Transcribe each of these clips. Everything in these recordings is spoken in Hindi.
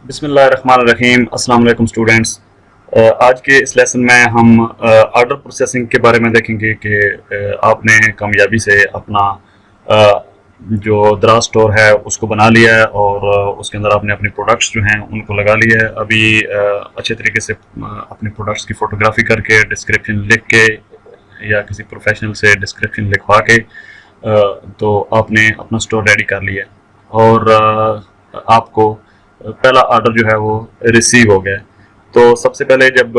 बिस्मिल्लाहिर्रहमानिर्रहीम। अस्सलाम वालेकुम स्टूडेंट्स। आज के इस लेसन में हम ऑर्डर प्रोसेसिंग के बारे में देखेंगे कि आपने कामयाबी से अपना जो दराज स्टोर है उसको बना लिया है और उसके अंदर आपने अपने प्रोडक्ट्स जो हैं उनको लगा लिया है। अभी अच्छे तरीके से अपने प्रोडक्ट्स की फ़ोटोग्राफी करके डिस्क्रिप्शन लिख के या किसी प्रोफेशनल से डिस्क्रिप्शन लिखवा के तो आपने अपना स्टोर रेडी कर लिया है और आपको पहला ऑर्डर जो है वो रिसीव हो गया। तो सबसे पहले जब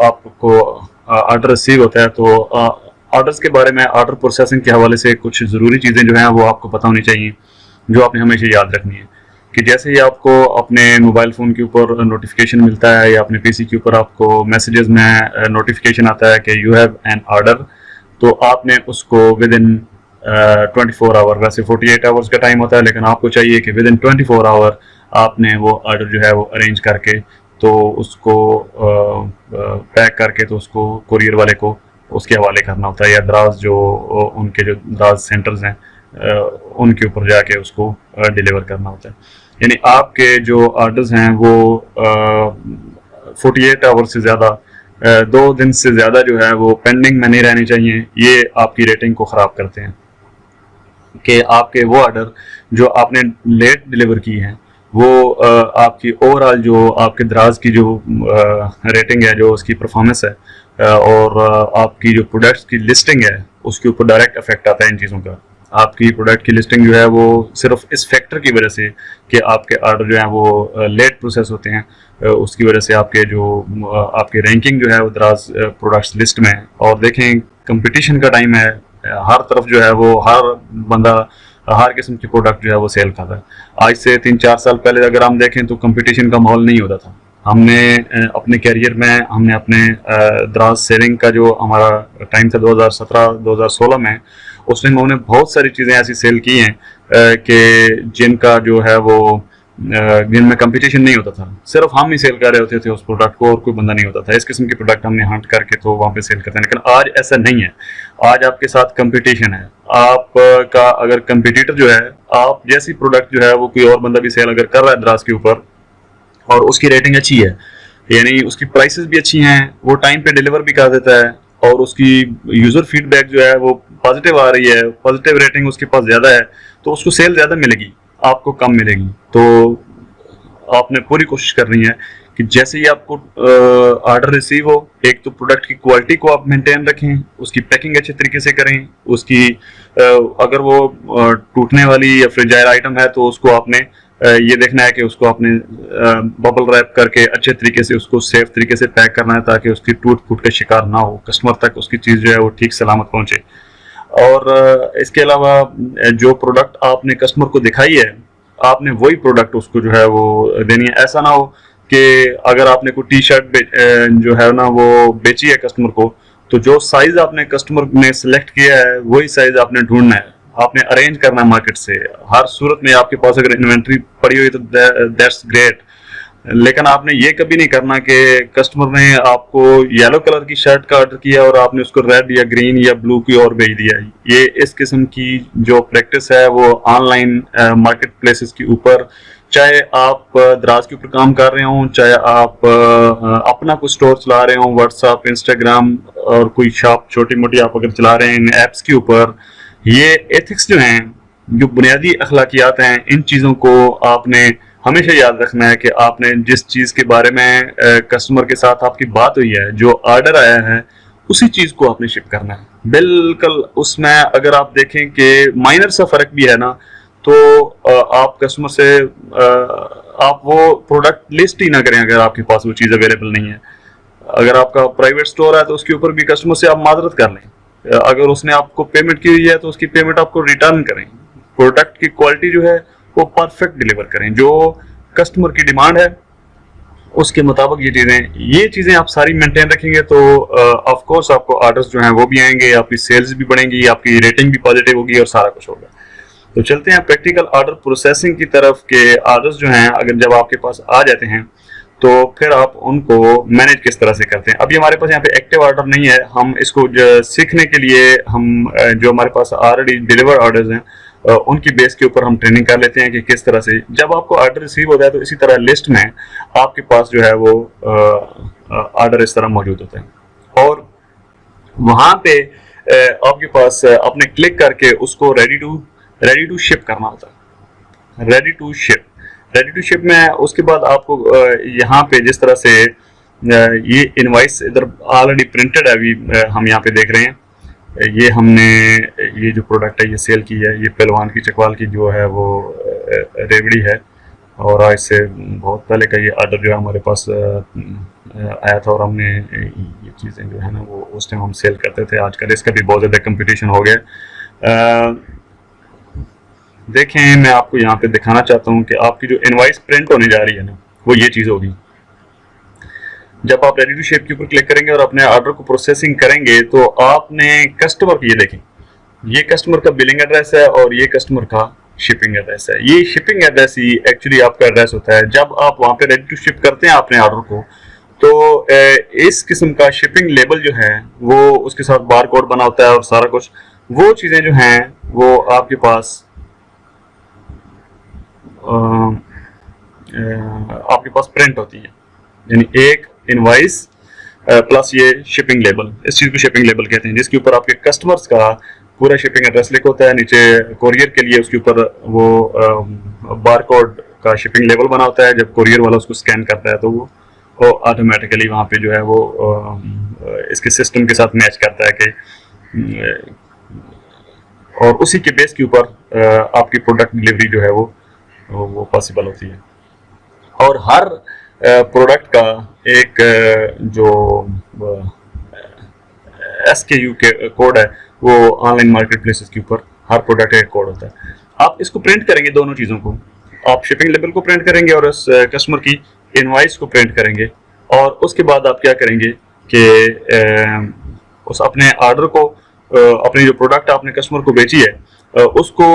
आपको ऑर्डर रिसीव होता है तो ऑर्डर्स के बारे में, ऑर्डर प्रोसेसिंग के हवाले से कुछ ज़रूरी चीज़ें जो हैं वो आपको पता होनी चाहिए, जो आपने हमेशा याद रखनी है। कि जैसे ही आपको अपने मोबाइल फ़ोन के ऊपर नोटिफिकेशन मिलता है या अपने पीसी के ऊपर आपको मैसेजेस में नोटिफिकेशन आता है कि यू हैव एन ऑर्डर, तो आपने उसको विद इन 24 आवर, वैसे 48 आवर्स का टाइम होता है, लेकिन आपको चाहिए कि विद इन 24 आवर आपने वो ऑर्डर जो है वो अरेंज करके तो उसको पैक करके तो उसको कुरियर वाले को उसके हवाले करना होता है, या दराज जो उनके जो दराज सेंटर्स हैं उनके ऊपर जाके उसको डिलीवर करना होता है। यानी आपके जो ऑर्डर्स हैं वो 48 आवर से ज़्यादा, 2 दिन से ज़्यादा जो है वो पेंडिंग में नहीं रहने चाहिए। ये आपकी रेटिंग को ख़राब करते हैं कि आपके वो ऑर्डर जो आपने लेट डिलीवर की हैं वो आपकी ओवरऑल जो आपके दराज की जो रेटिंग है, जो उसकी परफॉर्मेंस है और आपकी जो प्रोडक्ट्स की लिस्टिंग है उसके ऊपर डायरेक्ट इफेक्ट आता है इन चीज़ों का। आपकी प्रोडक्ट की लिस्टिंग जो है वो सिर्फ इस फैक्टर की वजह से कि आपके ऑर्डर जो हैं वो लेट प्रोसेस होते हैं, उसकी वजह से आपके जो आपकी रैंकिंग जो है वो दराज प्रोडक्ट्स लिस्ट में है। और देखें, कंपटीशन का टाइम है, हर तरफ जो है वो हर बंदा हर किस्म की प्रोडक्ट जो है वो सेल कर रहा है। आज से 3-4 साल पहले अगर हम देखें तो कंपटीशन का माहौल नहीं होता था। हमने अपने कैरियर में हमने अपने दराज सेलिंग का जो हमारा टाइम था 2017-2016 में, उस टाइम हमने बहुत सारी चीज़ें ऐसी सेल की हैं कि जिनका जो है वो जिनमें कंपटीशन नहीं होता था, सिर्फ हम ही सेल कर रहे होते थे उस प्रोडक्ट को और कोई बंदा नहीं होता था। इस किस्म के प्रोडक्ट हमने हंट करके तो वहाँ पे सेल करते हैं। लेकिन आज ऐसा नहीं है, आज आपके साथ कंपटीशन है। आपका अगर कंपटीटर जो है, आप जैसी प्रोडक्ट जो है वो कोई और बंदा भी सेल अगर कर रहा है दराज के ऊपर और उसकी रेटिंग अच्छी है, यानी उसकी प्राइसेस भी अच्छी हैं, वो टाइम पे डिलीवर भी कर देता है और उसकी यूज़र फीडबैक जो है वो पॉजिटिव आ रही है, पॉजिटिव रेटिंग उसके पास ज़्यादा है, तो उसको सेल ज़्यादा मिलेगी, आपको कम मिलेगी। तो आपने पूरी कोशिश करनी है कि जैसे ही आपको ऑर्डर रिसीव हो, एक तो प्रोडक्ट की क्वालिटी को आप मेंटेन रखें, उसकी पैकिंग अच्छे तरीके से करें, उसकी अगर वो टूटने वाली या फ्रेजाइल आइटम है तो उसको आपने ये देखना है कि उसको आपने बबल रैप करके अच्छे तरीके से उसको सेफ तरीके से पैक करना है ताकि उसकी टूट फूट का शिकार ना हो, कस्टमर तक उसकी चीज़ जो है वो ठीक सलामत पहुँचे। और इसके अलावा जो प्रोडक्ट आपने कस्टमर को दिखाई है, आपने वही प्रोडक्ट उसको जो है वो देनी है। ऐसा ना हो कि अगर आपने कोई टी शर्ट जो है ना वो बेची है कस्टमर को, तो जो साइज़ आपने कस्टमर ने सिलेक्ट किया है वही साइज़ आपने ढूंढना है, आपने अरेंज करना है मार्केट से। हर सूरत में आपके पास अगर इन्वेंट्री पड़ी हुई तो दैट्स ग्रेट, लेकिन आपने ये कभी नहीं करना कि कस्टमर ने आपको येलो कलर की शर्ट का ऑर्डर किया और आपने उसको रेड या ग्रीन या ब्लू की और भेज दिया। ये इस किस्म की जो प्रैक्टिस है वो ऑनलाइन मार्केट प्लेसेस के ऊपर, चाहे आप दराज के ऊपर काम कर रहे हों, चाहे आप अपना कुछ स्टोर चला रहे हों, व्हाट्सएप, इंस्टाग्राम और कोई शॉप छोटी मोटी आप अगर चला रहे हैं इन ऐप्स के ऊपर, ये एथिक्स जो हैं, जो बुनियादी अखलाकियात हैं, इन चीज़ों को आपने हमेशा याद रखना है कि आपने जिस चीज़ के बारे में कस्टमर के साथ आपकी बात हुई है, जो ऑर्डर आया है, उसी चीज़ को आपने शिप करना है। बिल्कुल उसमें अगर आप देखें कि माइनर सा फ़र्क भी है ना, तो आप कस्टमर से आप वो प्रोडक्ट लिस्ट ही ना करें अगर आपके पास वो चीज़ अवेलेबल नहीं है। अगर आपका प्राइवेट स्टोर है तो उसके ऊपर भी कस्टमर से आप माजरत कर लें, अगर उसने आपको पेमेंट की हुई है तो उसकी पेमेंट आपको रिटर्न करें। प्रोडक्ट की क्वालिटी जो है वो परफेक्ट डिलीवर करें, जो कस्टमर की डिमांड है उसके मुताबिक ये चीज़ें आप सारी मेंटेन रखेंगे तो ऑफ कोर्स आपको ऑर्डर्स जो हैं वो भी आएंगे, आपकी सेल्स भी बढ़ेंगी, आपकी रेटिंग भी पॉजिटिव होगी और सारा कुछ होगा। तो चलते हैं प्रैक्टिकल ऑर्डर प्रोसेसिंग की तरफ के ऑर्डर्स जो हैं अगर जब आपके पास आ जाते हैं तो फिर आप उनको मैनेज किस तरह से करते हैं। अभी हमारे पास यहाँ पे एक्टिव ऑर्डर नहीं है, हम इसको सीखने के लिए हम जो हमारे पास ऑलरेडी डिलीवर ऑर्डर्स हैं उनकी बेस के ऊपर हम ट्रेनिंग कर लेते हैं कि किस तरह से जब आपको ऑर्डर रिसीव होता है तो इसी तरह लिस्ट में आपके पास जो है वो ऑर्डर इस तरह मौजूद होता है और वहां पे आपके पास आपने क्लिक करके उसको रेडी टू शिप करना होता है। रेडी टू शिप में उसके बाद आपको यहाँ पे जिस तरह से ये इनवाइस इधर ऑलरेडी प्रिंटेड है, अभी हम यहाँ पे देख रहे हैं। ये हमने ये जो प्रोडक्ट है ये सेल की है, ये पहलवान की चकवाल की जो है वो रेवड़ी है और आज से बहुत पहले का ये ऑर्डर जो है हमारे पास आया था और हमने ये चीज़ें जो है ना वो उस टाइम हम सेल करते थे। आजकल इसका भी बहुत ज़्यादा कंपटीशन हो गया। देखें, मैं आपको यहाँ पे दिखाना चाहता हूँ कि आपकी जो इनवाइस प्रिंट होने जा रही है ना वो ये चीज़ होगी। जब आप रेडी टू शिप के ऊपर क्लिक करेंगे और अपने ऑर्डर को प्रोसेसिंग करेंगे तो आपने कस्टमर की, ये देखें, ये कस्टमर का बिलिंग एड्रेस है और ये कस्टमर का शिपिंग एड्रेस है। ये शिपिंग एड्रेस ही एक्चुअली आपका एड्रेस होता है। जब आप वहाँ पे रेडी टू शिप करते हैं अपने ऑर्डर को तो इस किस्म का शिपिंग लेबल जो है वो उसके साथ बार कोड बना होता है और सारा कुछ वो चीज़ें जो हैं वो आपके पास प्रिंट होती है। यानी एक इनवाइस प्लस ये शिपिंग लेबल, इस चीज़ को शिपिंग लेबल कहते हैं, जिसके ऊपर आपके कस्टमर्स का पूरा शिपिंग एड्रेस लिखा होता है। नीचे कोरियर के लिए उसके ऊपर वो बारकोड का शिपिंग लेबल बना होता है। जब कोरियर वाला उसको स्कैन करता है तो वो ऑटोमेटिकली वहाँ पे जो है वो इसके सिस्टम के साथ मैच करता है कि और उसी के बेस के ऊपर आपकी प्रोडक्ट डिलीवरी जो है वो पॉसिबल होती है। और हर प्रोडक्ट का एक जो SKU के कोड है वो ऑनलाइन मार्केट प्लेसेस के ऊपर हर प्रोडक्ट का एक कोड होता है। आप इसको प्रिंट करेंगे, दोनों चीज़ों को, आप शिपिंग लेबल को प्रिंट करेंगे और उस कस्टमर की इनवाइस को प्रिंट करेंगे और उसके बाद आप क्या करेंगे कि उस अपने ऑर्डर को, अपनी जो प्रोडक्ट आपने कस्टमर को बेची है उसको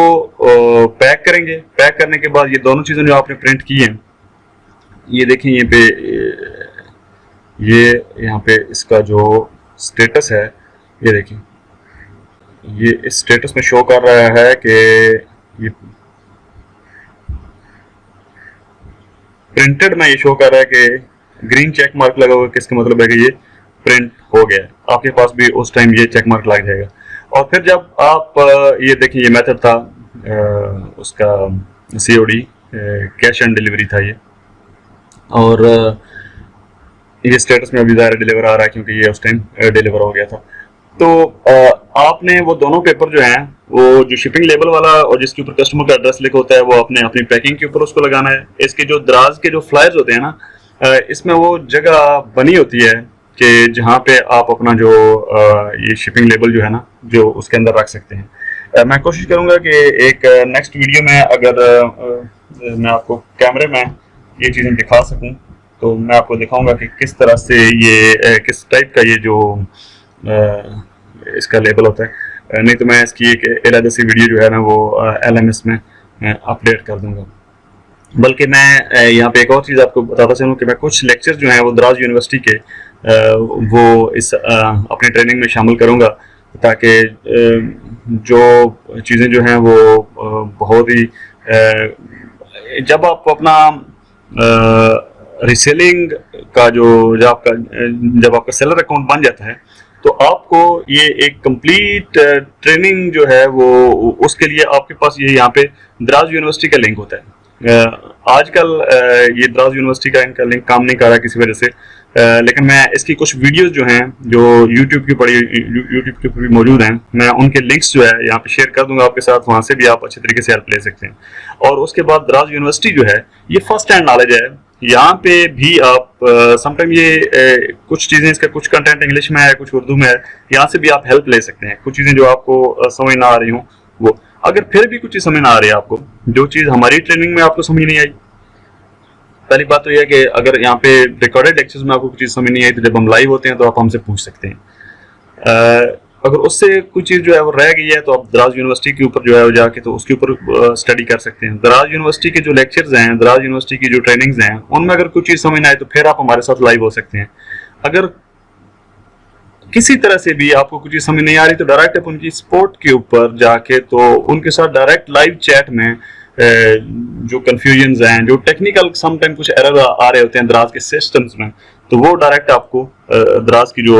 पैक करेंगे। पैक करने के बाद ये दोनों चीज़ें जो आपने प्रिंट की हैं, ये देखें, ये यहाँ पे इसका जो स्टेटस है ये देखें, ये इस स्टेटस में शो कर रहा है कि ये प्रिंटेड में ये शो कर रहा है कि ग्रीन चेक मार्क लगा हुआ है, किसका मतलब है कि ये प्रिंट हो गया है। आपके पास भी उस टाइम ये चेक मार्क लग जाएगा। और फिर जब आप ये देखिए, ये मेथड था उसका COD, कैश ऑन डिलीवरी था ये, और ये स्टेटस में अभी ज़ाहिर डिलीवर आ रहा है क्योंकि ये उस टाइम डिलीवर हो गया था। तो आपने वो दोनों पेपर जो हैं, वो जो शिपिंग लेबल वाला और जिसके ऊपर कस्टमर का एड्रेस लिखा होता है, वो आपने अपनी पैकिंग के ऊपर उसको लगाना है। इसके जो दराज के जो फ्लायर्स होते हैं ना, इसमें वो जगह बनी होती है कि जहाँ पे आप अपना जो ये शिपिंग लेबल जो है ना, जो उसके अंदर रख सकते हैं। मैं कोशिश करूँगा कि एक नेक्स्ट वीडियो में अगर मैं आपको कैमरे में ये चीज़ें दिखा सकूं तो मैं आपको दिखाऊंगा कि किस तरह से ये किस टाइप का ये जो इसका लेबल होता है। नहीं तो मैं इसकी एक अलग सी वीडियो जो है ना वो LMS में अपडेट कर दूंगा। बल्कि मैं यहाँ पे एक और चीज़ आपको बताता चलूँ कि मैं कुछ लेक्चर जो हैं वो दराज यूनिवर्सिटी के वो इस अपनी ट्रेनिंग में शामिल करूँगा, ताकि जो चीज़ें जो हैं वो बहुत ही जब आप अपना रीसेलिंग का जब आपका सेलर अकाउंट बन जाता है तो आपको ये एक कंप्लीट ट्रेनिंग जो है वो उसके लिए आपके पास ये यहाँ पे दराज यूनिवर्सिटी का लिंक होता है। आजकल ये दराज यूनिवर्सिटी का इनका लिंक काम नहीं कर रहा किसी वजह से, लेकिन मैं इसकी कुछ वीडियोस जो हैं जो यूट्यूब के ऊपर भी मौजूद हैं, मैं उनके लिंक्स जो है यहाँ पे शेयर कर दूंगा आपके साथ। वहाँ से भी आप अच्छे तरीके से हेल्प ले सकते हैं। और उसके बाद दराज यूनिवर्सिटी जो है ये फर्स्ट हैंड नॉलेज है। यहाँ पे भी आप समटाइम ये कुछ चीज़ें, इसका कुछ कंटेंट इंग्लिश में है, कुछ उर्दू में है, यहाँ से भी आप हेल्प ले सकते हैं। कुछ चीज़ें जो आपको समझ ना आ रही हों वो, अगर फिर भी कुछ चीज़ समझ ना आ रही है आपको, जो चीज़ हमारी ट्रेनिंग में आपको समझ नहीं आई, पहली बात तो यह है कि अगर यहाँ पे रिकॉर्डेड लेक्चर्स में आपको कुछ चीज़ समझ नहीं आई तो जब हम लाइव होते हैं तो आप हमसे पूछ सकते हैं। अगर उससे कुछ चीज़ जो है वो रह गई है तो आप दराज यूनिवर्सिटी के ऊपर जो है वो जाके तो उसके ऊपर स्टडी कर सकते हैं। दराज यूनिवर्सिटी के जो लेक्चर्स हैं, दराज यूनिवर्सिटी की जो ट्रेनिंग्स हैं, उनमें अगर कुछ चीज़ समझ ना आए तो फिर आप हमारे साथ लाइव हो सकते हैं। अगर किसी तरह से भी आपको कुछ समझ नहीं आ रही तो डायरेक्ट आप उनकी सपोर्ट के ऊपर जाके तो उनके साथ डायरेक्ट लाइव चैट में जो कंफ्यूजन्स हैं, जो टेक्निकल समटाइम कुछ एरर आ रहे होते हैं दराज के सिस्टम्स में, तो वो डायरेक्ट आपको दराज की जो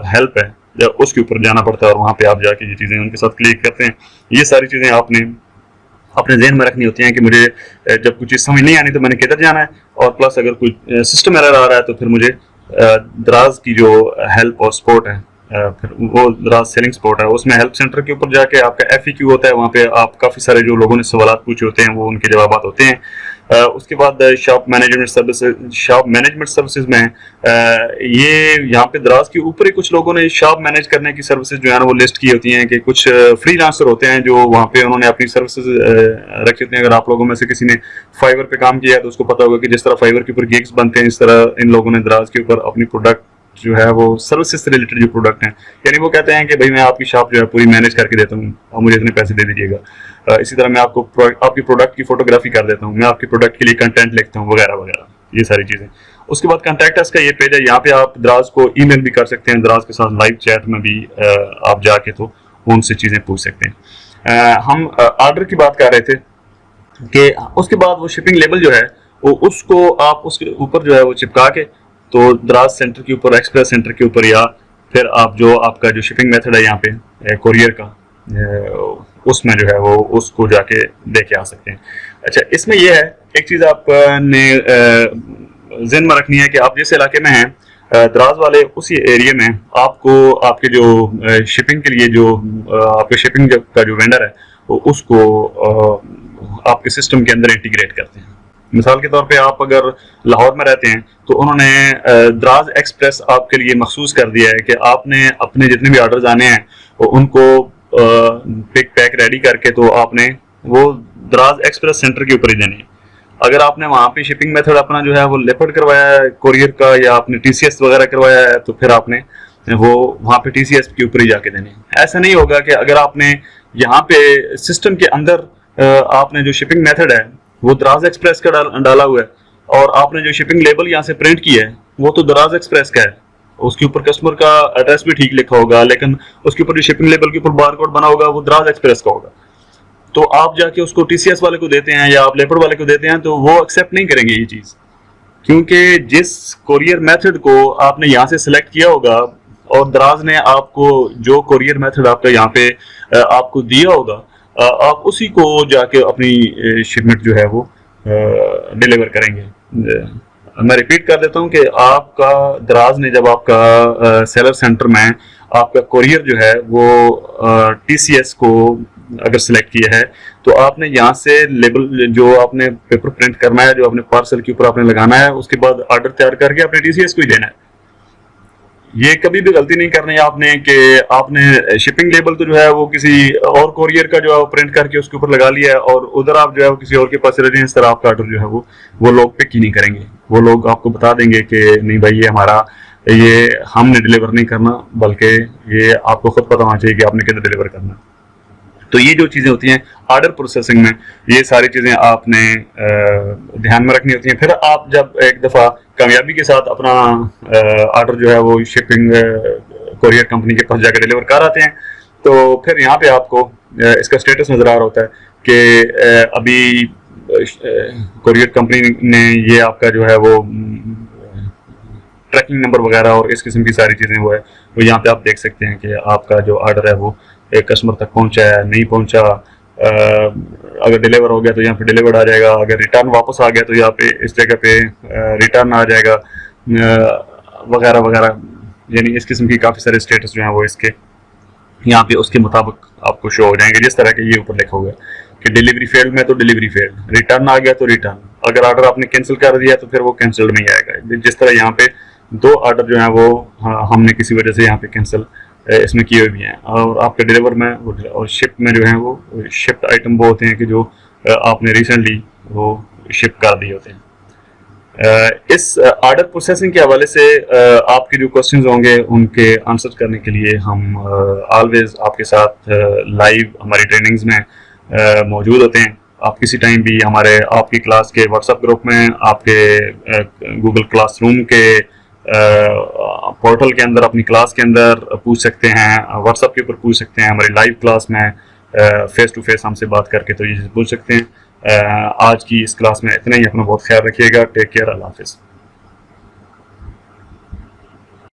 हेल्प है उसके ऊपर जाना पड़ता है और वहाँ पे आप जाके ये चीज़ें उनके साथ क्लिक करते हैं। ये सारी चीज़ें आपने अपने जहन में रखनी होती हैं कि मुझे जब कुछ चीज़ समझ नहीं आनी तो मैंने किधर जाना है, और प्लस अगर कोई सिस्टम एरर आ रहा है तो फिर मुझे दराज की जो हेल्प और सपोर्ट है, फिर वो दराज सेलिंग सपोर्ट है, उसमें हेल्प सेंटर के ऊपर जाके आपका FAQ होता है, वहाँ पे आप काफ़ी सारे जो लोगों ने सवाल पूछे होते हैं वो उनके जवाब होते हैं। उसके बाद शॉप मैनेजमेंट सर्विसेज में ये यहाँ पे दराज के ऊपर ही कुछ लोगों ने शॉप मैनेज करने की सर्विसेज जो है ना वो लिस्ट की होती हैं कि कुछ फ्रीलांसर होते हैं जो वहाँ पे उन्होंने अपनी सर्विसेज रखी होती हैं। अगर आप लोगों में से किसी ने फाइवर पे काम किया है तो उसको पता होगा कि जिस तरह फाइवर के ऊपर गिग्स बनते हैं, इस तरह इन लोगों ने दराज के ऊपर अपनी प्रोडक्ट जो है वो सर्विसेज से रिलेटेड जो प्रोडक्ट हैं, यानी वो कहते हैं कि भाई मैं आपकी शॉप जो है पूरी मैनेज करके देता हूँ और मुझे इतने पैसे दे दीजिएगा। इसी तरह मैं आपको आपकी प्रोडक्ट की फोटोग्राफी कर देता हूँ, मैं आपकी प्रोडक्ट के लिए कंटेंट लिखता हूँ, वगैरह वगैरह, ये सारी चीज़ें। उसके बाद कॉन्टैक्ट अस का ये पेज है, यहाँ पे आप दराज को ईमेल भी कर सकते हैं, दराज के साथ लाइव चैट में भी आप जाके तो उनसे चीज़ें पूछ सकते हैं। हम ऑर्डर की बात कर रहे थे कि उसके बाद वो शिपिंग लेबल जो है वो उसको आप उसके ऊपर जो है वो चिपका के तो दराज सेंटर के ऊपर, एक्सप्रेस सेंटर के ऊपर, या फिर आप जो आपका जो शिपिंग मेथड है यहाँ पे कोरियर का, उसमें जो है वो उसको जाके दे के आ सकते हैं। अच्छा, इसमें यह है एक चीज़ आपने ज़हन में रखनी है कि आप जिस इलाके में हैं दराज वाले उसी एरिया में आपको आपके जो शिपिंग के लिए जो आपके शिपिंग का जो वेंडर है वो उसको आपके सिस्टम के अंदर इंटीग्रेट करते हैं। मिसाल के तौर पे आप अगर लाहौर में रहते हैं तो उन्होंने दराज एक्सप्रेस आपके लिए मखसूस कर दिया है कि आपने अपने जितने भी ऑर्डर्स आने हैं उनको पिक पैक रेडी करके तो आपने वो दराज एक्सप्रेस सेंटर के ऊपर ही देने हैं। अगर आपने वहाँ पे शिपिंग मेथड अपना जो है वो लेपर्ड करवाया है कोरियर का, या आपने TCS वगैरह करवाया है, तो फिर आपने वो वहाँ पे TCS के ऊपर ही जाके देने हैं। ऐसा नहीं होगा कि अगर आपने यहाँ पे सिस्टम के अंदर आपने जो शिपिंग मेथड है वो दराज एक्सप्रेस का डाला हुआ है और आपने जो शिपिंग लेबल यहाँ से प्रिंट किया है वो तो दराज एक्सप्रेस का है, उसके ऊपर कस्टमर का एड्रेस भी ठीक लिखा होगा, लेकिन उसके ऊपर जो शिपिंग लेबल के ऊपर बारकोड बना होगा वो दराज एक्सप्रेस का होगा। तो आप जाके उसको TCS वाले को देते हैं या आप लेपर्ड वाले को देते हैं तो वो एक्सेप्ट नहीं करेंगे ये चीज़, क्योंकि जिस कोरियर मेथड को आपने यहाँ से सिलेक्ट किया होगा और दराज ने आपको जो कोरियर मेथड आपका यहाँ पे आपको दिया होगा, आप उसी को जाके अपनी शिपमेंट जो है वो डिलीवर करेंगे। मैं रिपीट कर देता हूँ कि आपका दराज ने जब आपका सेलर सेंटर में आपका कोरियर जो है वो TCS को अगर सिलेक्ट किया है तो आपने यहाँ से लेबल जो आपने पेपर प्रिंट करना है, जो अपने पार्सल के ऊपर आपने लगाना है, उसके बाद ऑर्डर तैयार करके अपने TCS को ही देना है। ये कभी भी गलती नहीं करनी है आपने कि आपने शिपिंग लेबल तो जो है वो किसी और कोरियर का जो है प्रिंट करके उसके ऊपर लगा लिया है और उधर आप जो है वो किसी और के पास रह जाए, इस तरह आपका ऑर्डर जो है वो लोग पिक ही नहीं करेंगे। वो लोग आपको बता देंगे कि नहीं भाई ये हमारा, ये हमने डिलीवर नहीं करना, बल्कि ये आपको खुद पता होना चाहिए कि आपने किधर डिलीवर करना। तो ये जो चीज़ें होती हैं ऑर्डर प्रोसेसिंग में, ये सारी चीज़ें आपने ध्यान में रखनी होती हैं। फिर आप जब एक दफ़ा कामयाबी के साथ अपना ऑर्डर जो है वो शिपिंग कोरियर कंपनी के पास जाकर डिलीवर कर आते हैं तो फिर यहाँ पे आपको इसका स्टेटस नज़र आ रहा होता है कि अभी कोरियर कंपनी ने ये आपका जो है वो ट्रैकिंग नंबर वगैरह और इस किस्म की सारी चीज़ें वो है वो यहाँ पे आप देख सकते हैं कि आपका जो ऑर्डर है वो एक कस्टमर तक पहुंचा है, नहीं पहुंचा। अगर डिलीवर हो गया तो यहाँ पे डिलीवर्ड आ जाएगा, अगर रिटर्न वापस आ गया तो यहाँ पे इस जगह पे रिटर्न आ जाएगा, वगैरह वगैरह। यानी इस किस्म की काफ़ी सारे स्टेटस जो हैं वो इसके यहाँ पे उसके मुताबिक आपको शो हो जाएंगे, जिस तरह के ये ऊपर लिखा हुआ है कि डिलीवरी फेल्ड में तो डिलीवरी फेल्ड, रिटर्न आ गया तो रिटर्न, अगर ऑर्डर आपने कैंसिल कर दिया तो फिर वो कैंसिल्ड में ही आएगा। जिस तरह यहाँ पे 2 ऑर्डर जो हैं वो हमने किसी वजह से यहाँ पे कैंसिल इसमें किए हुए भी हैं, और आपके डिलीवर में और शिप में जो है वो शिफ्ट आइटम वो होते हैं कि जो आपने रिसेंटली वो शिप कर दिए होते हैं। इस ऑर्डर प्रोसेसिंग के हवाले से आपके जो क्वेश्चंस होंगे उनके आंसर करने के लिए हम ऑलवेज आपके साथ लाइव हमारी ट्रेनिंग्स में मौजूद होते हैं। आप किसी टाइम भी हमारे आपकी क्लास के व्हाट्सएप ग्रुप में, आपके गूगल क्लासरूम के पोर्टल के अंदर अपनी क्लास के अंदर पूछ सकते हैं, व्हाट्सएप के ऊपर पूछ सकते हैं, हमारी लाइव क्लास में फेस टू फेस हमसे बात करके तो ये पूछ सकते हैं। आज की इस क्लास में इतना ही। अपना बहुत ख्याल रखिएगा। Take care. अल्लाह हाफिज़।